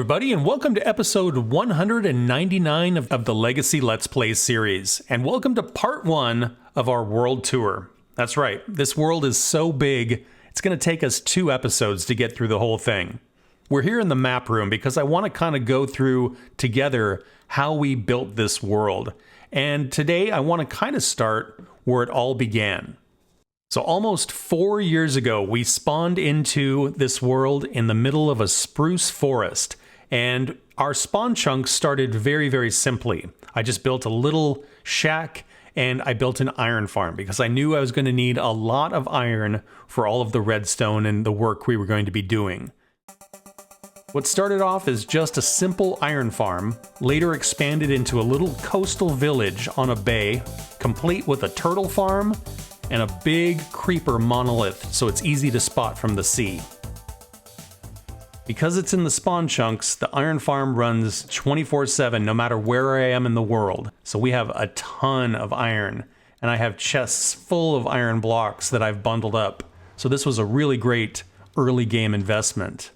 everybody, and welcome to episode 199 of the Legacy Let's Play series. And welcome to part 1 of our world tour. That's right, this world is so big, it's going to take us 2 episodes to get through the whole thing. We're here in the map room because I want to kind of go through together how we built this world. And today I want to kind of start where it all began. So almost 4 years ago, we spawned into this world in the middle of a spruce forest, and our spawn chunks started very, very simply. I just built a little shack, and I built an iron farm because I knew I was going to need a lot of iron for all of the redstone and the work we were going to be doing. What started off as just a simple iron farm later expanded into a little coastal village on a bay, complete with a turtle farm and a big creeper monolith, so it's easy to spot from the sea. Because it's in the spawn chunks, the iron farm runs 24/7 no matter where I am in the world. So we have a ton of iron, and I have chests full of iron blocks that I've bundled up. So this was a really great early game investment.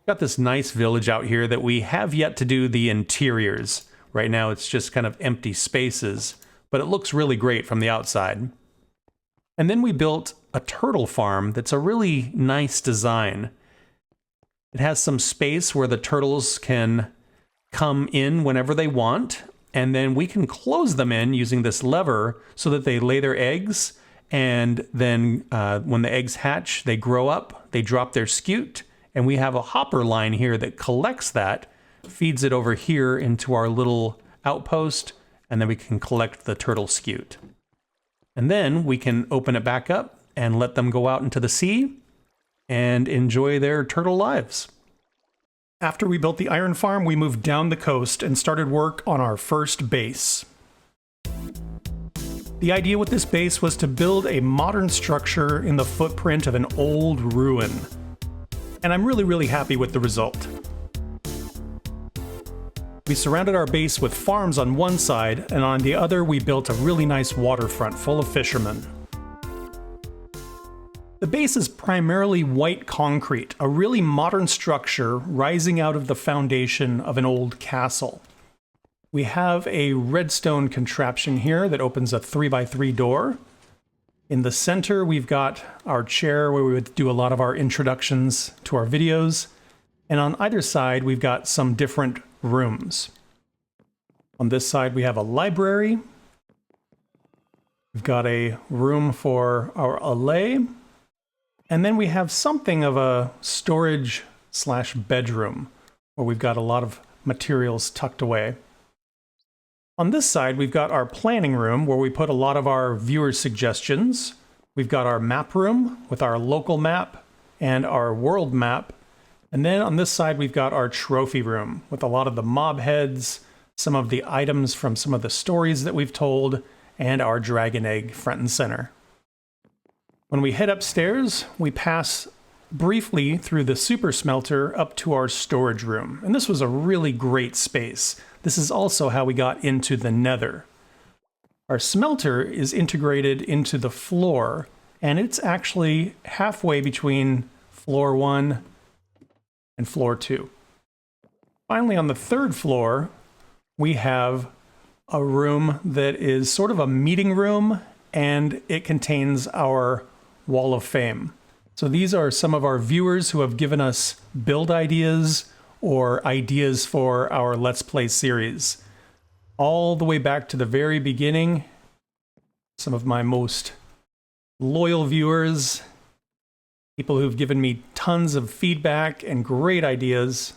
Got this nice village out here that we have yet to do the interiors. Right now it's just kind of empty spaces, but it looks really great from the outside. And then we built a turtle farm that's a really nice design. It has some space where the turtles can come in whenever they want, and then we can close them in using this lever so that they lay their eggs, and then when the eggs hatch, they grow up, they drop their scute, and we have a hopper line here that collects that, feeds it over here into our little outpost, and then we can collect the turtle scute. And then we can open it back up and let them go out into the sea and enjoy their turtle lives. After we built the iron farm, we moved down the coast and started work on our first base. The idea with this base was to build a modern structure in the footprint of an old ruin. And I'm really happy with the result. We surrounded our base with farms on one side, and on the other we built a really nice waterfront full of fishermen. The base is primarily white concrete, a really modern structure rising out of the foundation of an old castle. We have a redstone contraption here that opens a 3x3 door. In the center we've got our chair where we would do a lot of our introductions to our videos. And on either side we've got some different rooms. On this side we have a library. We've got a room for our allay. And then we have something of a storage/bedroom where we've got a lot of materials tucked away. On this side we've got our planning room where we put a lot of our viewers' suggestions. We've got our map room with our local map and our world map. And then on this side, we've got our trophy room with a lot of the mob heads, some of the items from some of the stories that we've told, and our dragon egg front and center. When we head upstairs, we pass briefly through the super smelter up to our storage room. And this was a really great space. This is also how we got into the Nether. Our smelter is integrated into the floor, and it's actually halfway between floor 1 and floor 2. Finally, on the 3rd floor, we have a room that is sort of a meeting room, and it contains our Wall of Fame. So these are some of our viewers who have given us build ideas or ideas for our Let's Play series. All the way back to the very beginning, some of my most loyal viewers, people who've given me tons of feedback and great ideas.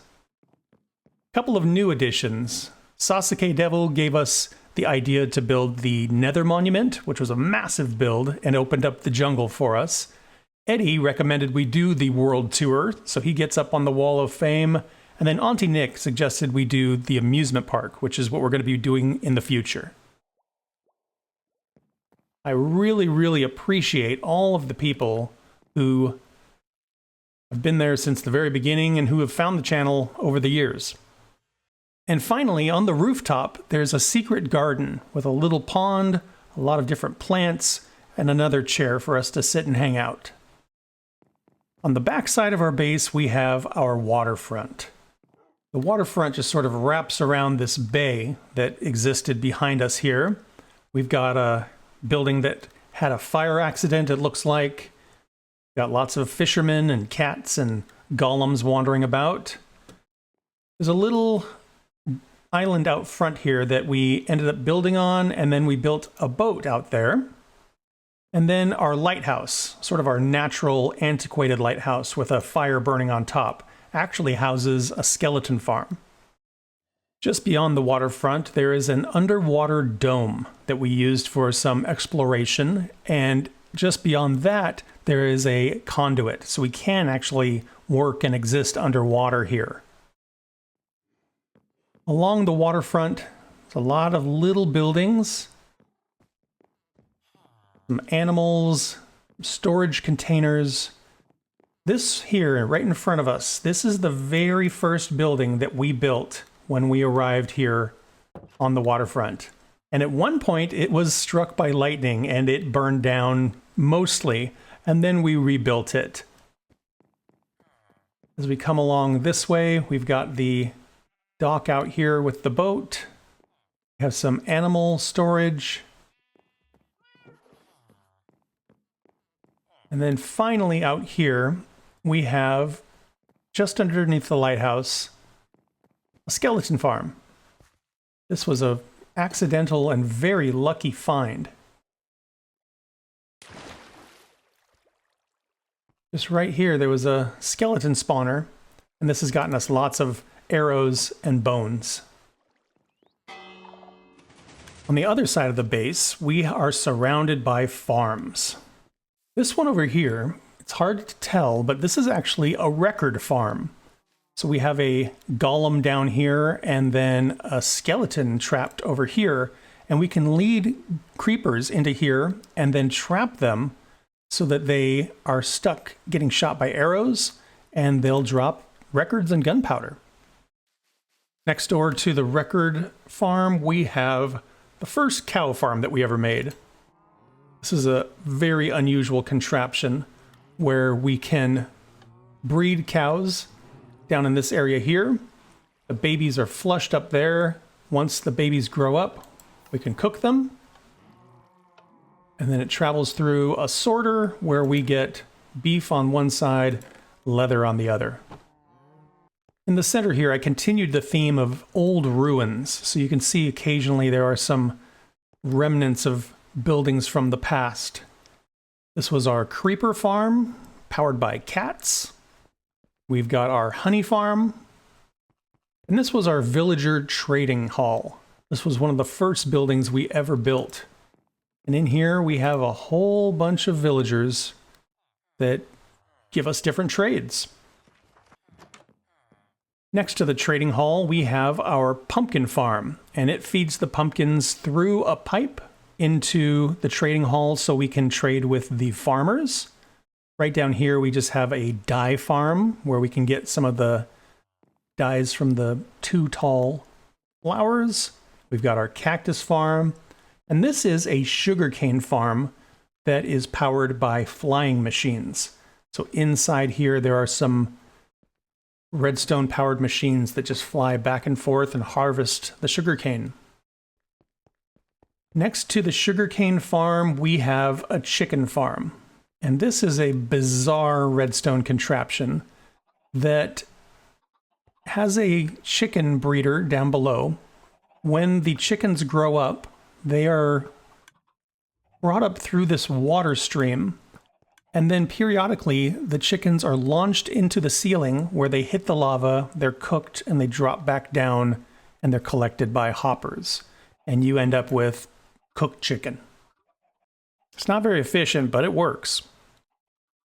A couple of new additions. Sasuke Devil gave us the idea to build the Nether Monument, which was a massive build and opened up the jungle for us. Eddie recommended we do the world tour, so he gets up on the Wall of Fame. And then Auntie Nick suggested we do the amusement park, which is what we're going to be doing in the future. I really appreciate all of the people who have been there since the very beginning and who have found the channel over the years. And finally, on the rooftop, there's a secret garden with a little pond, a lot of different plants, and another chair for us to sit and hang out. On the back side of our base, we have our waterfront. The waterfront just sort of wraps around this bay that existed behind us here. We've got a building that had a fire accident, it looks like. Got lots of fishermen and cats and golems wandering about. There's a little island out front here that we ended up building on, and then we built a boat out there. And then our lighthouse, sort of our natural, antiquated lighthouse with a fire burning on top, actually houses a skeleton farm. Just beyond the waterfront, there is an underwater dome that we used for some exploration, and just beyond that, there is a conduit, so we can actually work and exist underwater here. Along the waterfront, there's a lot of little buildings, some animals, storage containers. This here, right in front of us, this is the very first building that we built when we arrived here on the waterfront. And at one point, it was struck by lightning and it burned down mostly, and then we rebuilt it. As we come along this way, we've got the dock out here with the boat. We have some animal storage. And then finally out here, we have, just underneath the lighthouse, a skeleton farm. This was an accidental and very lucky find. Just right here, there was a skeleton spawner, and this has gotten us lots of arrows and bones. On the other side of the base, we are surrounded by farms. This one over here, it's hard to tell, but this is actually a record farm. So we have a golem down here and then a skeleton trapped over here, and we can lead creepers into here and then trap them so that they are stuck getting shot by arrows, and they'll drop records and gunpowder. Next door to the record farm, we have the first cow farm that we ever made. This is a very unusual contraption where we can breed cows down in this area here. The babies are flushed up there. Once the babies grow up, we can cook them. And then it travels through a sorter where we get beef on one side, leather on the other. In the center here, I continued the theme of old ruins. So you can see occasionally there are some remnants of buildings from the past. This was our creeper farm, powered by cats. We've got our honey farm. And this was our villager trading hall. This was one of the first buildings we ever built. And in here we have a whole bunch of villagers that give us different trades. Next to the trading hall, we have our pumpkin farm, and it feeds the pumpkins through a pipe into the trading hall so we can trade with the farmers. Right down here, we just have a dye farm where we can get some of the dyes from the 2 tall flowers. We've got our cactus farm. And this is a sugarcane farm that is powered by flying machines. So inside here, there are some redstone-powered machines that just fly back and forth and harvest the sugarcane. Next to the sugarcane farm, we have a chicken farm. And this is a bizarre redstone contraption that has a chicken breeder down below. When the chickens grow up, they are brought up through this water stream, and then periodically the chickens are launched into the ceiling where they hit the lava, they're cooked, and they drop back down, and they're collected by hoppers. And you end up with cooked chicken. It's not very efficient, but it works.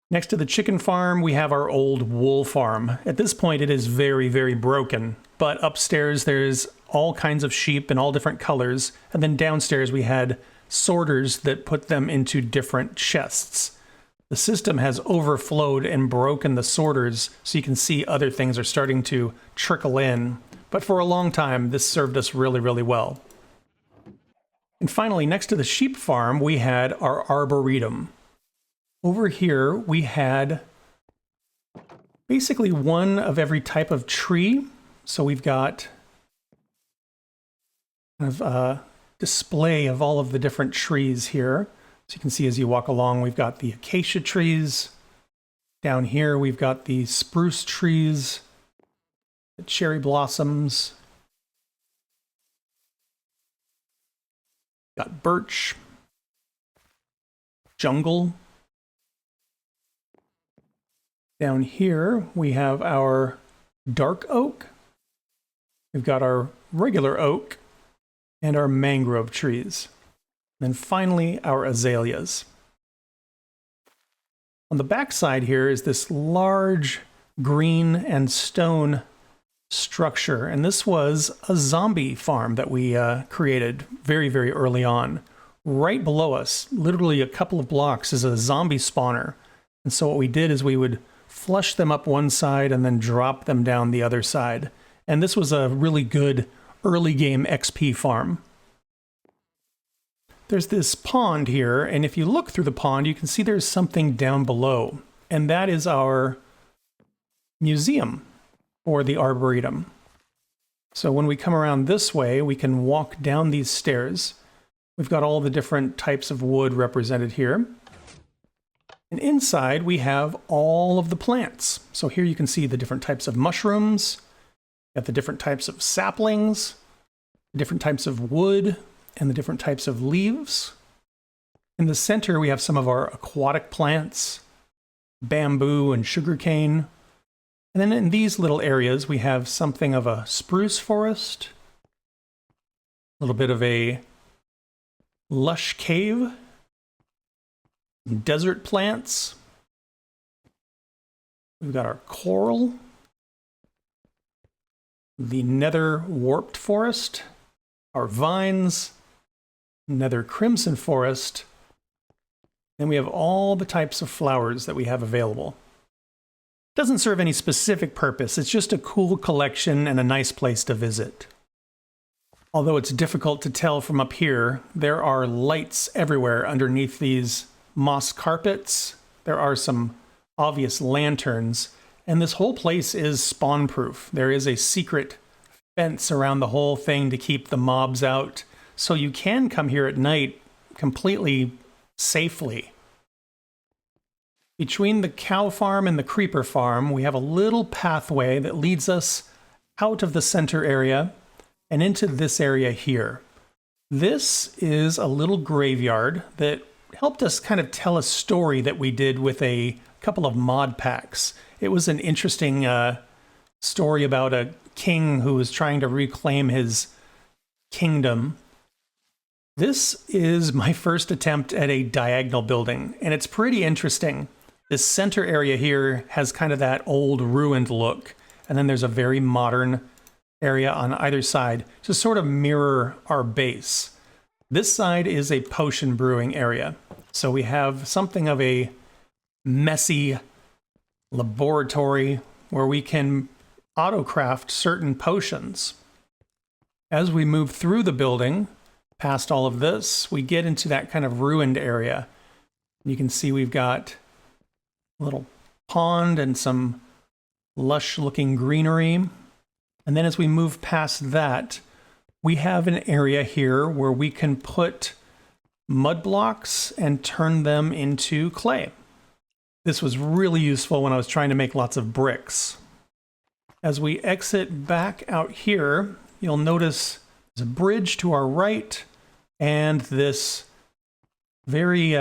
Next to the chicken farm, we have our old wool farm. At this point, it is very, very broken, but upstairs there's all kinds of sheep in all different colors, and then downstairs we had sorters that put them into different chests. The system has overflowed and broken the sorters, so you can see other things are starting to trickle in, but for a long time this served us really, really well. And finally, next to the sheep farm, we had our arboretum. Over here, we had basically one of every type of tree So we've got kind of a display of all of the different trees here. So you can see as you walk along, we've got the acacia trees. Down here, we've got the spruce trees, the cherry blossoms. Got birch, jungle. Down here, we have our dark oak. We've got our regular oak and our mangrove trees. And then finally, our azaleas. On the back side here is this large green and stone structure. And this was a zombie farm that we created very, very early on. Right below us, literally a couple of blocks, is a zombie spawner. And so what we did is we would flush them up one side and then drop them down the other side. And this was a really good early game XP farm. There's this pond here, and if you look through the pond, you can see there's something down below. And that is our museum, or the Arboretum. So when we come around this way, we can walk down these stairs. We've got all the different types of wood represented here. And inside we have all of the plants. So here you can see the different types of mushrooms, got the different types of saplings, the different types of wood, and the different types of leaves. In the center we have some of our aquatic plants, bamboo and sugarcane. And then in these little areas, we have something of a spruce forest, a little bit of a lush cave, desert plants. We've got our coral, the nether warped forest, our vines, nether crimson forest, and we have all the types of flowers that we have available. Doesn't serve any specific purpose, it's just a cool collection and a nice place to visit. Although it's difficult to tell from up here, there are lights everywhere underneath these moss carpets. There are some obvious lanterns, and this whole place is spawn-proof. There is a secret fence around the whole thing to keep the mobs out, so you can come here at night completely safely. Between the cow farm and the creeper farm, we have a little pathway that leads us out of the center area and into this area here. This is a little graveyard that helped us kind of tell a story that we did with a couple of mod packs. It was an interesting story about a king who was trying to reclaim his kingdom. This is my first attempt at a diagonal building, and it's pretty interesting. This center area here has kind of that old ruined look, and then there's a very modern area on either side to sort of mirror our base. This side is a potion brewing area, so we have something of a messy laboratory where we can autocraft certain potions. As we move through the building, past all of this, we get into that kind of ruined area. You can see we've got a little pond and some lush looking greenery. And then as we move past that, we have an area here where we can put mud blocks and turn them into clay. This was really useful when I was trying to make lots of bricks. As we exit back out here, you'll notice there's a bridge to our right and this very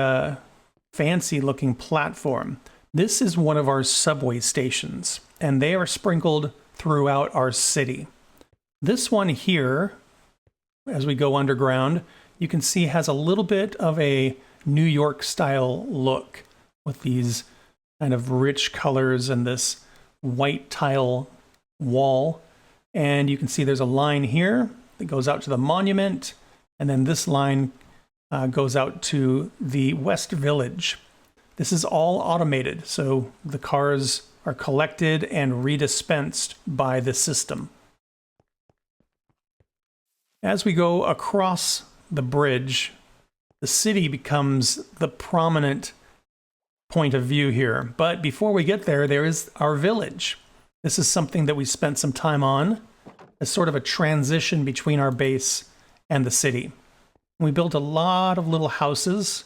fancy looking platform. This is one of our subway stations, and they are sprinkled throughout our city. This one here, as we go underground, you can see has a little bit of a New York style look with these kind of rich colors and this white tile wall. And you can see there's a line here that goes out to the monument, and then this line goes out to the West Village. This is all automated, so the cars are collected and redispensed by the system. As we go across the bridge, the city becomes the prominent point of view here. But before we get there, there is our village. This is something that we spent some time on. as sort of a transition between our base and the city. We built a lot of little houses,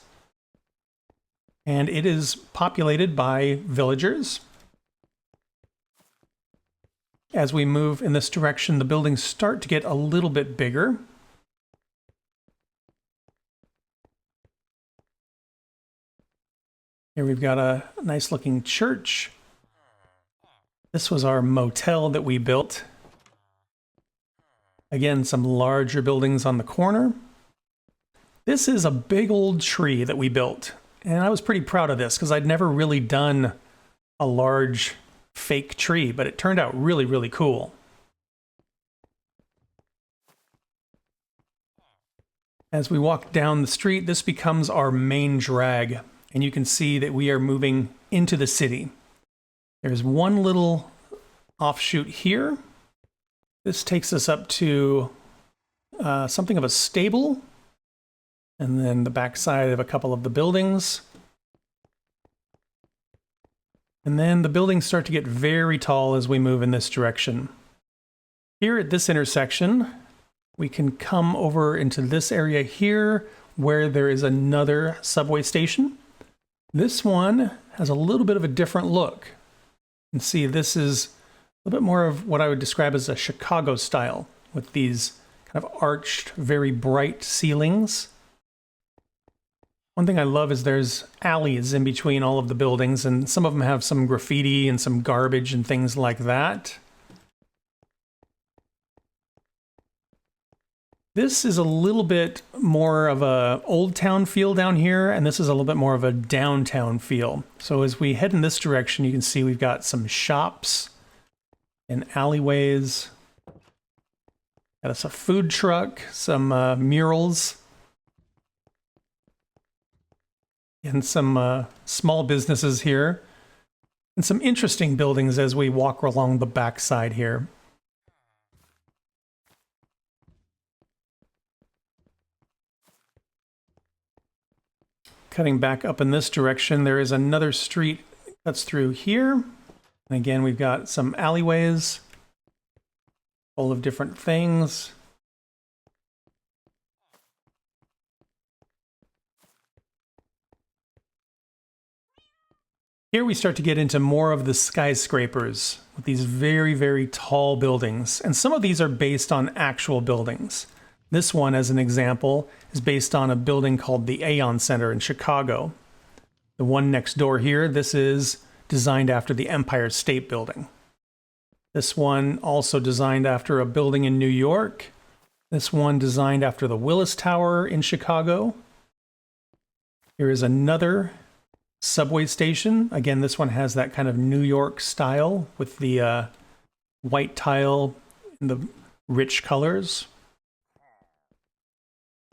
and it is populated by villagers. As we move in this direction, the buildings start to get a little bit bigger. Here we've got a nice looking church. This was our motel that we built. Again, some larger buildings on the corner. This is a big old tree that we built. And I was pretty proud of this because I'd never really done a large fake tree, but it turned out really, really cool. As we walk down the street, this becomes our main drag. And you can see that we are moving into the city. There's one little offshoot here. This takes us up to something of a stable, and then the backside of a couple of the buildings. And then the buildings start to get very tall as we move in this direction. Here at this intersection, we can come over into this area here where there is another subway station. This one has a little bit of a different look. You can see this is a little bit more of what I would describe as a Chicago style, with these kind of arched, very bright ceilings. One thing I love is there's alleys in between all of the buildings, and some of them have some graffiti and some garbage and things like that. This is a little bit more of a old town feel down here, and this is a little bit more of a downtown feel. So as we head in this direction, you can see we've got some shops and alleyways. Got us a food truck, some murals, and some small businesses here, and some interesting buildings as we walk along the backside here. Cutting back up in this direction, there is another street that's through here. And again, we've got some alleyways full of different things. Here we start to get into more of the skyscrapers with these very, very tall buildings. And some of these are based on actual buildings. This one, as an example, is based on a building called the Aon Center in Chicago. The one next door here, this is designed after the Empire State Building. This one also designed after a building in New York. This one designed after the Willis Tower in Chicago. Here is another subway station. Again, this one has that kind of New York style with the white tile and the rich colors.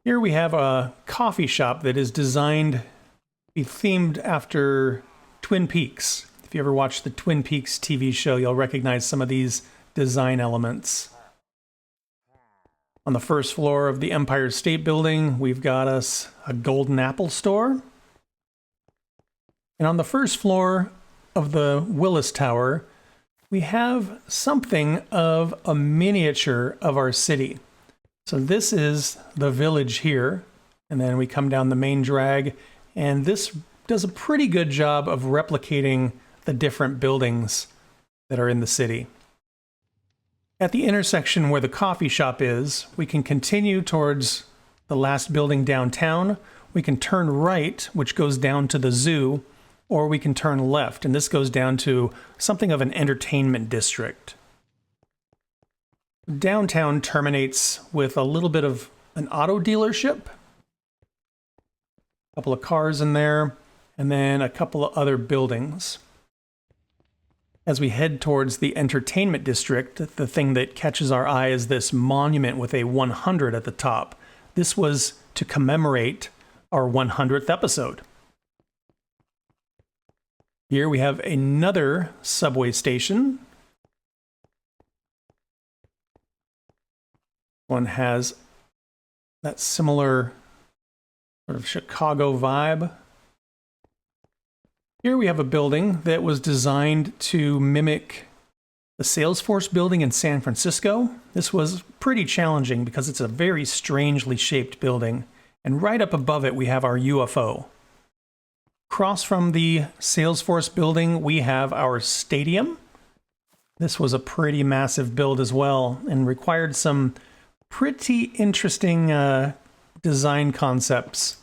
Here we have a coffee shop that is designed to be themed after Twin Peaks. If you ever watched the Twin Peaks TV show, you'll recognize some of these design elements. On the first floor of the Empire State Building, we've got us a Golden Apple store. And on the first floor of the Willis Tower, we have something of a miniature of our city. So this is the village here, and then we come down the main drag, and this does a pretty good job of replicating the different buildings that are in the city. At the intersection where the coffee shop is, we can continue towards the last building downtown. We can turn right, which goes down to the zoo, or we can turn left, and this goes down to something of an entertainment district. Downtown terminates with a little bit of an auto dealership, a couple of cars in there, and then a couple of other buildings. As we head towards the entertainment district, the thing that catches our eye is this monument with a 100 at the top. This was to commemorate our 100th episode. Here we have another subway station. One has that similar sort of Chicago vibe. Here we have a building that was designed to mimic The Salesforce building in San Francisco. This was pretty challenging because it's a very strangely shaped building. And right up above it, we have our UFO. Across from the Salesforce building, we have our stadium. This was a pretty massive build as well and required some pretty interesting design concepts.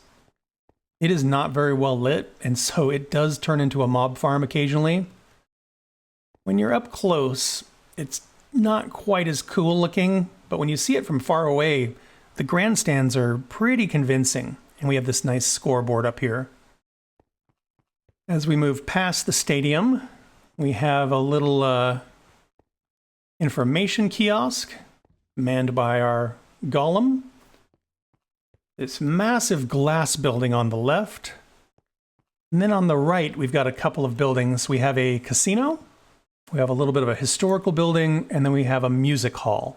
It is not very well lit, and so it does turn into a mob farm occasionally. When you're up close, it's not quite as cool looking, but when you see it from far away, the grandstands are pretty convincing, and we have this nice scoreboard up here. As we move past the stadium, we have a little information kiosk manned by our golem. This massive glass building on the left. And then on the right, we've got a couple of buildings. We have a casino. We have a little bit of a historical building, and then we have a music hall.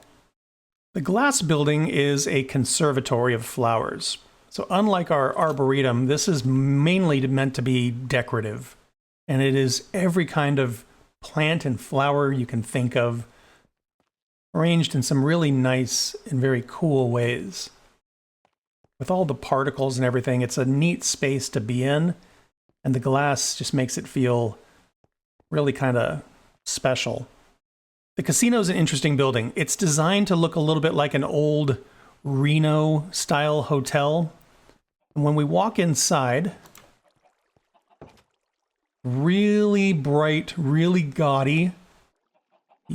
The glass building is a conservatory of flowers. So unlike our arboretum, this is mainly meant to be decorative. And it is every kind of plant and flower you can think of, arranged in some really nice and very cool ways. With all the particles and everything, it's a neat space to be in, and the glass just makes it feel really kind of special. The casino is an interesting building. It's designed to look a little bit like an old Reno-style hotel. And when we walk inside, really bright, really gaudy,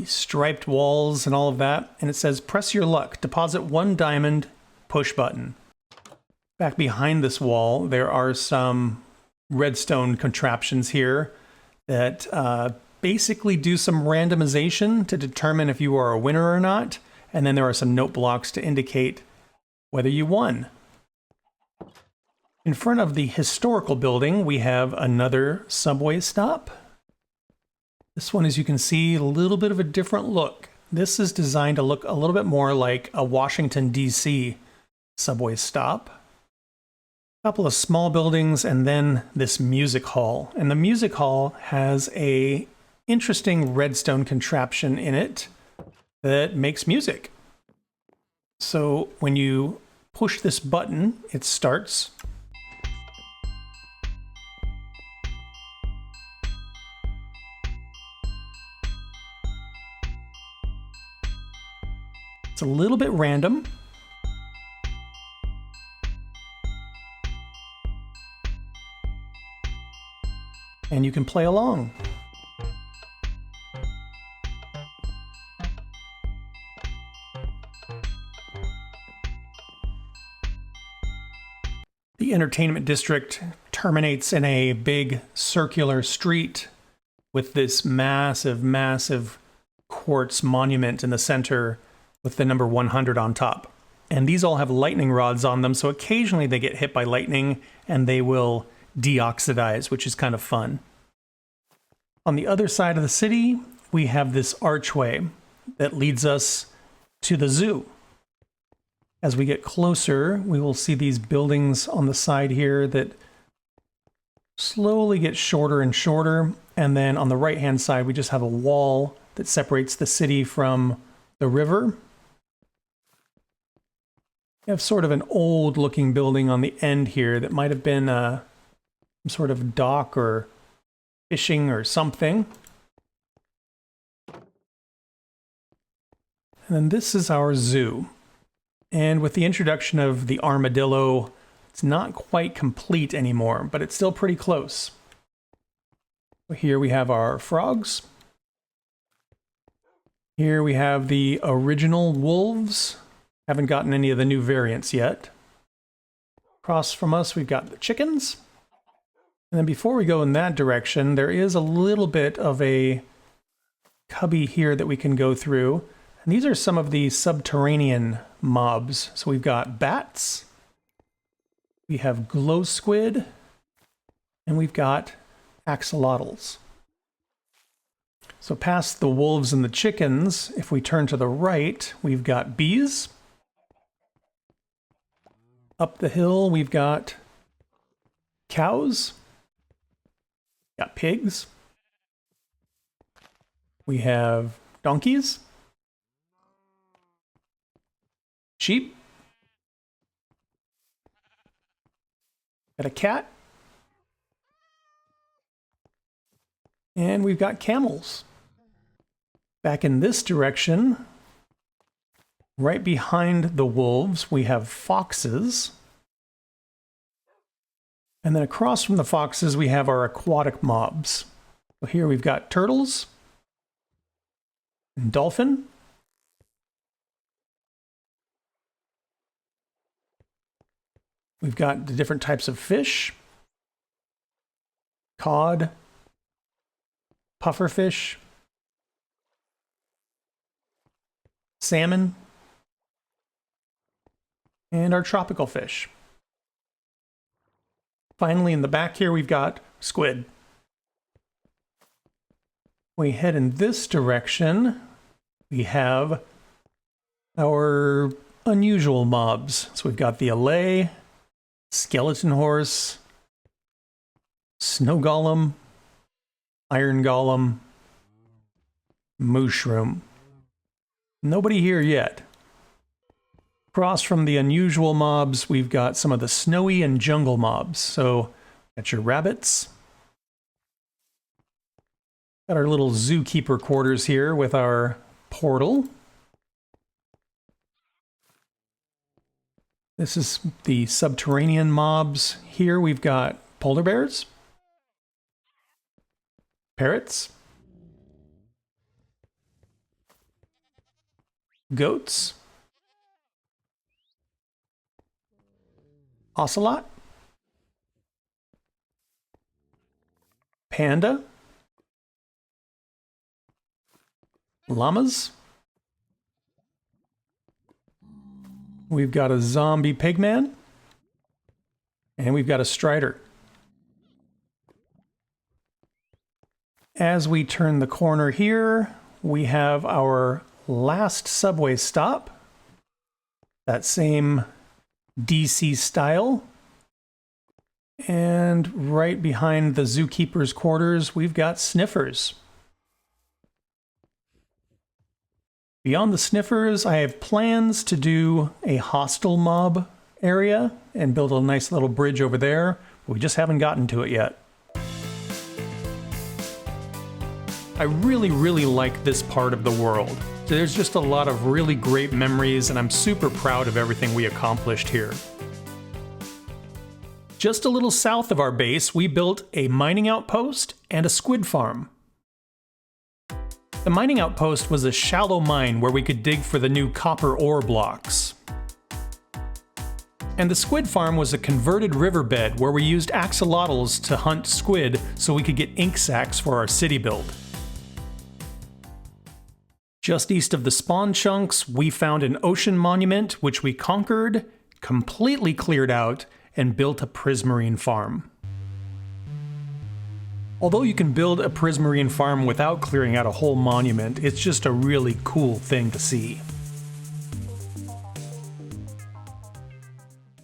striped walls and all of that. And it says, press your luck, deposit 1 diamond, push button. Back behind this wall, there are some redstone contraptions here that basically do some randomization to determine if you are a winner or not. And then there are some note blocks to indicate whether you won. In front of the historical building, we have another subway stop. This one, as you can see, a little bit of a different look. This is designed to look a little bit more like a Washington, D.C. subway stop. A couple of small buildings, and then this music hall. And the music hall has a interesting redstone contraption in it that makes music. So when you push this button, it starts. It's a little bit random. And you can play along. The entertainment district terminates in a big circular street with this massive, massive quartz monument in the center with the number 100 on top. And these all have lightning rods on them, so occasionally they get hit by lightning and they will deoxidize, which is kind of fun. On the other side of the city, we have this archway that leads us to the zoo. As we get closer, we will see these buildings on the side here that slowly get shorter and shorter. And then on the right-hand side, we just have a wall that separates the city from the river. We have sort of an old-looking building on the end here that might have been some sort of dock or fishing or something. And then this is our zoo. And with the introduction of the armadillo, it's not quite complete anymore, but it's still pretty close. Here we have our frogs. Here we have the original wolves. Haven't gotten any of the new variants yet. Across from us, we've got the chickens. And then before we go in that direction, there is a little bit of a cubby here that we can go through. And these are some of the subterranean mobs. So we've got bats, we have glow squid, and we've got axolotls. So past the wolves and the chickens, if we turn to the right, we've got bees. Up the hill, we've got cows. Got pigs. We have Donkeys. Sheep. Got a cat. And we've got camels. Back in this direction, right behind the wolves, we have foxes. And then across from the foxes, we have our aquatic mobs. So here we've got turtles and dolphin. We've got the different types of fish. Cod, pufferfish, salmon, and our tropical fish. Finally, in the back here, we've got squid. We head in this direction. We have our unusual mobs. So we've got the allay, skeleton horse, snow golem, iron golem, mushroom. Nobody here yet. Across from the unusual mobs, we've got some of the snowy and jungle mobs. So, got your rabbits. Got our little zookeeper quarters here with our portal. This is the subterranean mobs. Here we've got polar bears, parrots, goats, ocelot, panda, llamas. We've got a zombie pigman, and we've got a strider. As we turn the corner here, we have our last subway stop. That same DC style. And right behind the zookeeper's quarters, we've got sniffers. Beyond the sniffers, I have plans to do a hostile mob area and build a nice little bridge over there. We just haven't gotten to it yet. I really like this part of the world. There's just a lot of really great memories, and I'm super proud of everything we accomplished here. Just a little south of our base, we built a mining outpost and a squid farm. The mining outpost was a shallow mine where we could dig for the new copper ore blocks. And the squid farm was a converted riverbed where we used axolotls to hunt squid so we could get ink sacs for our city build. Just east of the spawn chunks, we found an ocean monument which we conquered, completely cleared out, and built a prismarine farm. Although you can build a prismarine farm without clearing out a whole monument, it's just a really cool thing to see.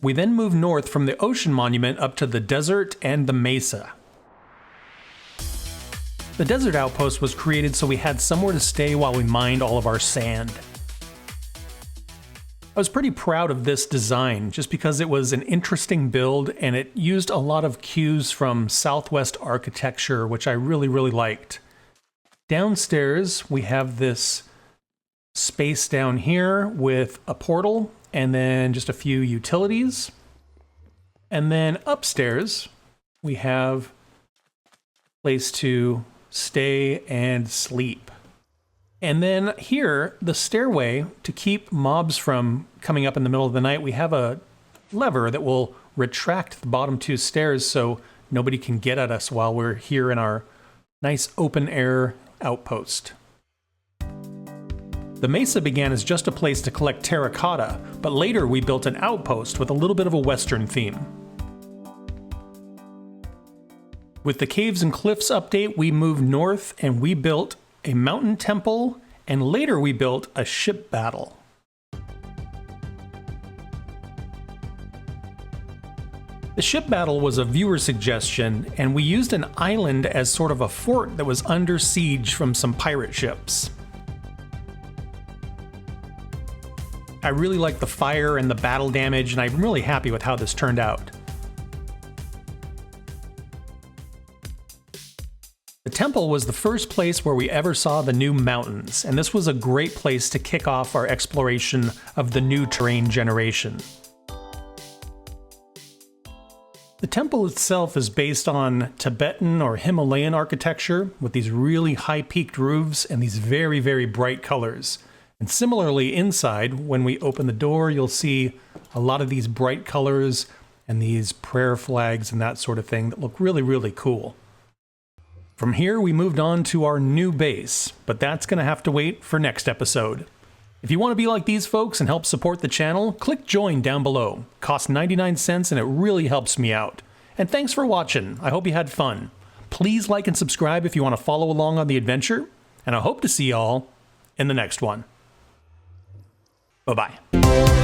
We then moved north from the ocean monument up to the desert and the mesa. The desert outpost was created so we had somewhere to stay while we mined all of our sand. I was pretty proud of this design just because it was an interesting build and it used a lot of cues from Southwest architecture, which I really liked. Downstairs, we have this space down here with a portal and then just a few utilities. And then upstairs, we have a place to stay and sleep. And then here, the stairway, to keep mobs from coming up in the middle of the night, we have a lever that will retract the bottom two stairs so nobody can get at us while we're here in our nice open air outpost. The mesa began as just a place to collect terracotta, but later we built an outpost with a little bit of a Western theme. With the Caves and Cliffs update, we moved north and we built a mountain temple, and later we built a ship battle. The ship battle was a viewer suggestion, and we used an island as sort of a fort that was under siege from some pirate ships. I really like the fire and the battle damage, and I'm really happy with how this turned out. The temple was the first place where we ever saw the new mountains, and this was a great place to kick off our exploration of the new terrain generation. The temple itself is based on Tibetan or Himalayan architecture with these really high-peaked roofs and these very, very bright colors. And similarly inside, when we open the door, you'll see a lot of these bright colors and these prayer flags and that sort of thing that look really, really cool. From here, we moved on to our new base, but that's going to have to wait for next episode. If you want to be like these folks and help support the channel, click join down below. Costs 99 cents and it really helps me out. And thanks for watching. I hope you had fun. Please like and subscribe if you want to follow along on the adventure, and I hope to see y'all in the next one. Bye-bye.